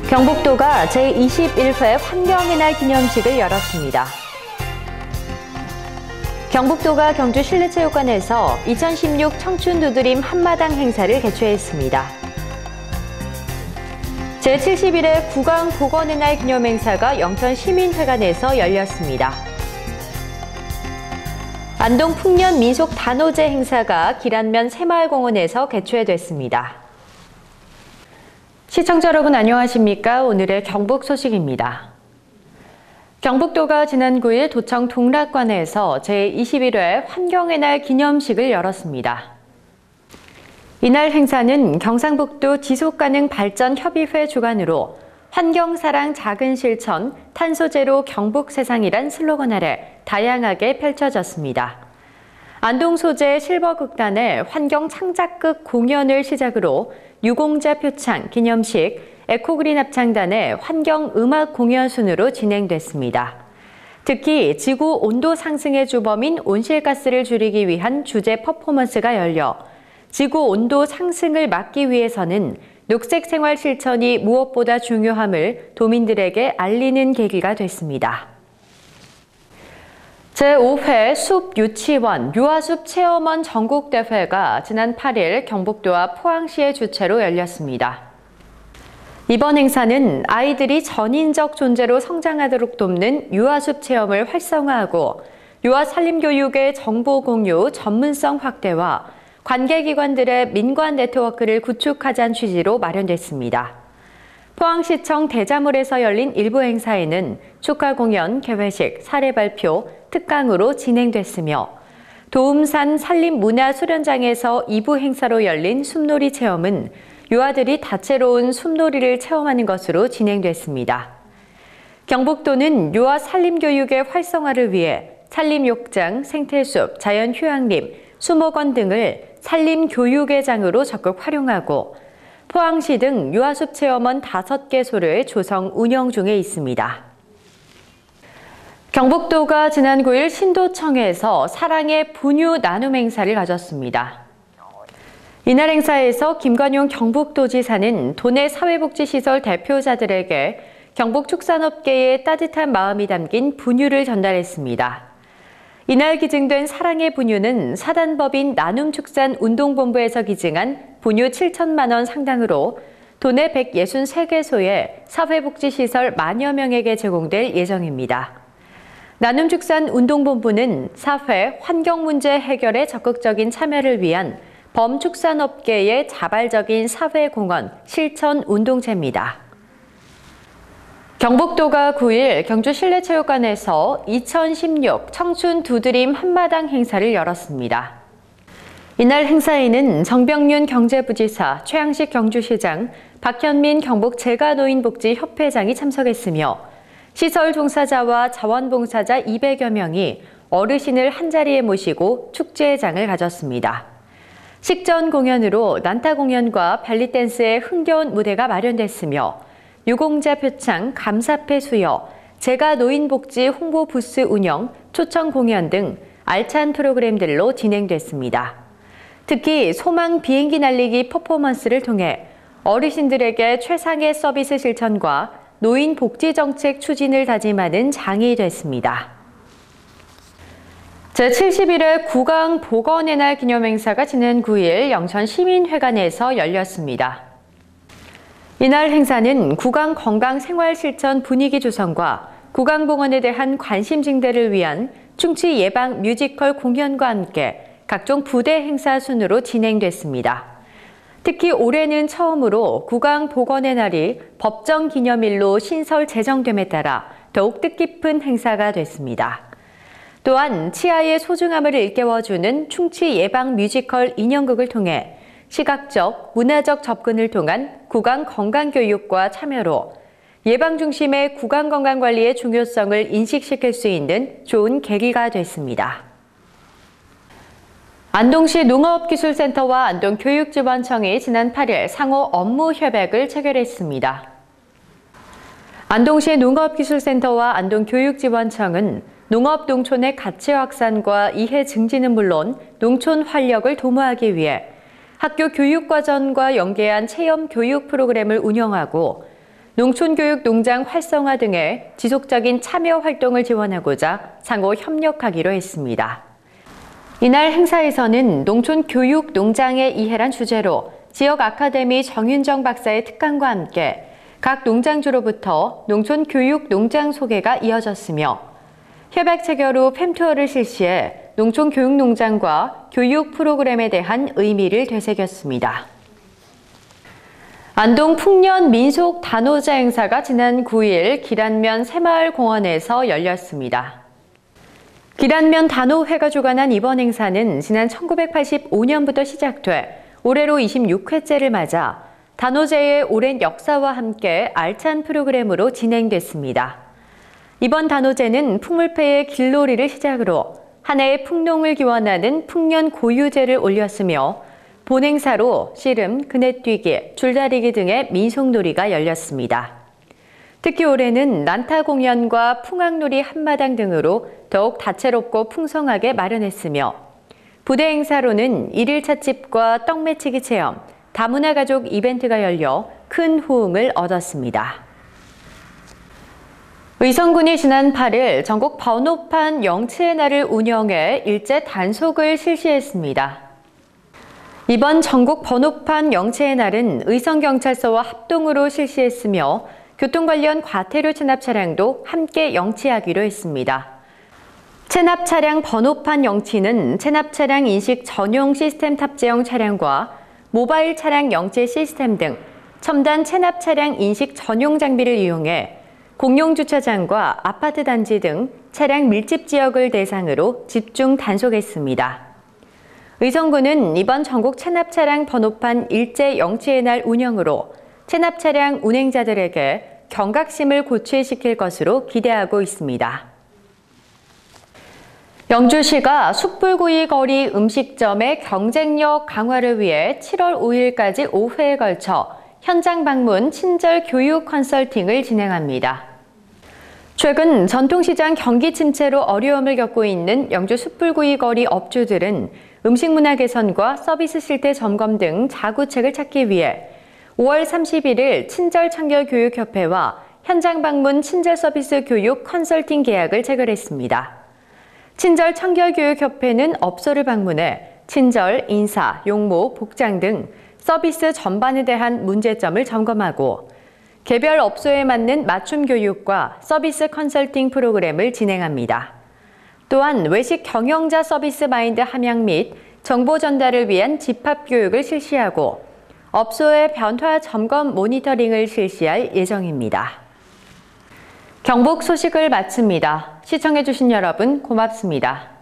경북도가 제21회 환경의 날 기념식을 열었습니다. 경북도가 경주 실내체육관에서 2016 청춘 두드림 한마당 행사를 개최했습니다. 제71회 구강 보건의 날 기념행사가 영천 시민회관에서 열렸습니다. 안동 풍년 민속 단오제 행사가 기란면 새마을공원에서 개최됐습니다. 시청자 여러분 안녕하십니까? 오늘의 경북 소식입니다. 경북도가 지난 9일 도청 동락관에서 제21회 환경의 날 기념식을 열었습니다. 이날 행사는 경상북도 지속가능발전협의회 주관으로 환경사랑 작은 실천, 탄소제로 경북세상이란 슬로건 아래 다양하게 펼쳐졌습니다. 안동 소재 실버극단의 환경 창작극 공연을 시작으로 유공자 표창 기념식, 에코그린 합창단의 환경음악 공연 순으로 진행됐습니다. 특히 지구 온도 상승의 주범인 온실가스를 줄이기 위한 주제 퍼포먼스가 열려 지구 온도 상승을 막기 위해서는 녹색 생활 실천이 무엇보다 중요함을 도민들에게 알리는 계기가 됐습니다. 제5회 숲유치원 유아숲 체험원 전국대회가 지난 8일 경북도와 포항시의 주최로 열렸습니다. 이번 행사는 아이들이 전인적 존재로 성장하도록 돕는 유아숲 체험을 활성화하고 유아 산림교육의 정보 공유 전문성 확대와 관계기관들의 민관 네트워크를 구축하자는 취지로 마련됐습니다. 포항시청 대자물에서 열린 일부 행사에는 축하 공연, 개회식, 사례 발표, 특강으로 진행됐으며 도움산 산림문화수련장에서 2부 행사로 열린 숲놀이 체험은 유아들이 다채로운 숲놀이를 체험하는 것으로 진행됐습니다. 경북도는 유아 산림교육의 활성화를 위해 산림욕장, 생태숲, 자연휴양림, 수목원 등을 산림교육의 장으로 적극 활용하고 포항시 등 유아숲 체험원 5개소를 조성 운영 중에 있습니다. 경북도가 지난 9일 신도청에서 사랑의 분유 나눔 행사를 가졌습니다. 이날 행사에서 김관용 경북도지사는 도내 사회복지시설 대표자들에게 경북축산업계의 따뜻한 마음이 담긴 분유를 전달했습니다. 이날 기증된 사랑의 분유는 사단법인 나눔축산운동본부에서 기증한 분유 7천만 원 상당으로 도내 163개소의 사회복지시설 만여 명에게 제공될 예정입니다. 나눔축산운동본부는 사회, 환경문제 해결에 적극적인 참여를 위한 범축산업계의 자발적인 사회공헌 실천운동체입니다. 경북도가 9일 경주 실내체육관에서 2016 청춘 두드림 한마당 행사를 열었습니다. 이날 행사에는 정병윤 경제부지사, 최양식 경주시장, 박현민 경북 재가노인복지협회장이 참석했으며 시설 종사자와 자원봉사자 200여 명이 어르신을 한자리에 모시고 축제장을 가졌습니다. 식전 공연으로 난타 공연과 벨리댄스의 흥겨운 무대가 마련됐으며 유공자 표창, 감사패 수여, 재가노인복지 홍보 부스 운영, 초청 공연 등 알찬 프로그램들로 진행됐습니다. 특히 소망 비행기 날리기 퍼포먼스를 통해 어르신들에게 최상의 서비스 실천과 노인 복지 정책 추진을 다짐하는 장이 됐습니다. 제71회 구강 보건의 날 기념행사가 지난 9일 영천 시민회관에서 열렸습니다. 이날 행사는 구강 건강 생활 실천 분위기 조성과 구강보건에 대한 관심 증대를 위한 충치 예방 뮤지컬 공연과 함께 각종 부대 행사 순으로 진행됐습니다. 특히 올해는 처음으로 구강보건의 날이 법정 기념일로 신설 제정됨에 따라 더욱 뜻깊은 행사가 됐습니다. 또한 치아의 소중함을 일깨워주는 충치 예방 뮤지컬 인형극을 통해 시각적, 문화적 접근을 통한 구강 건강교육과 참여로 예방 중심의 구강 건강관리의 중요성을 인식시킬 수 있는 좋은 계기가 됐습니다. 안동시 농업기술센터와 안동교육지원청이 지난 8일 상호 업무 협약을 체결했습니다. 안동시 농업기술센터와 안동교육지원청은 농업 농촌의 가치 확산과 이해 증진은 물론 농촌 활력을 도모하기 위해 학교 교육과정과 연계한 체험 교육 프로그램을 운영하고 농촌교육 농장 활성화 등의 지속적인 참여 활동을 지원하고자 상호 협력하기로 했습니다. 이날 행사에서는 농촌교육 농장의 이해란 주제로 지역 아카데미 정윤정 박사의 특강과 함께 각 농장주로부터 농촌교육 농장 소개가 이어졌으며 협약 체결 후 팸투어를 실시해 농촌교육농장과 교육 프로그램에 대한 의미를 되새겼습니다. 안동 풍년 민속 단오제 행사가 지난 9일 기란면 새마을공원에서 열렸습니다. 기란면 단오회가 주관한 이번 행사는 지난 1985년부터 시작돼 올해로 26회째를 맞아 단오제의 오랜 역사와 함께 알찬 프로그램으로 진행됐습니다. 이번 단오제는 풍물패의 길놀이를 시작으로 한 해의 풍농을 기원하는 풍년 고유제를 올렸으며 본 행사로 씨름, 그네뛰기, 줄다리기 등의 민속놀이가 열렸습니다. 특히 올해는 난타 공연과 풍악놀이 한마당 등으로 더욱 다채롭고 풍성하게 마련했으며 부대 행사로는 일일 찻집과 떡매치기 체험, 다문화 가족 이벤트가 열려 큰 호응을 얻었습니다. 의성군이 지난 8일 전국 번호판 영치의 날을 운영해 일제 단속을 실시했습니다. 이번 전국 번호판 영치의 날은 의성경찰서와 합동으로 실시했으며 교통 관련 과태료 체납 차량도 함께 영치하기로 했습니다. 체납 차량 번호판 영치는 체납 차량 인식 전용 시스템 탑재형 차량과 모바일 차량 영치 시스템 등 첨단 체납 차량 인식 전용 장비를 이용해 공용 주차장과 아파트 단지 등 차량 밀집 지역을 대상으로 집중 단속했습니다. 의성군은 이번 전국 체납 차량 번호판 일제 영치의 날 운영으로 체납 차량 운행자들에게 경각심을 고취시킬 것으로 기대하고 있습니다. 영주시가 숯불구이 거리 음식점의 경쟁력 강화를 위해 7월 5일까지 5회에 걸쳐 현장 방문 친절 교육 컨설팅을 진행합니다. 최근 전통시장 경기 침체로 어려움을 겪고 있는 영주 숯불구이 거리 업주들은 음식 문화 개선과 서비스 실태 점검 등 자구책을 찾기 위해 5월 31일 친절청결교육협회와 현장 방문 친절 서비스 교육 컨설팅 계약을 체결했습니다. 친절청결교육협회는 업소를 방문해 친절, 인사, 용모, 복장 등 서비스 전반에 대한 문제점을 점검하고 개별 업소에 맞는 맞춤 교육과 서비스 컨설팅 프로그램을 진행합니다. 또한 외식 경영자 서비스 마인드 함양 및 정보 전달을 위한 집합 교육을 실시하고 업소의 변화 점검 모니터링을 실시할 예정입니다. 경북 소식을 마칩니다. 시청해주신 여러분 고맙습니다.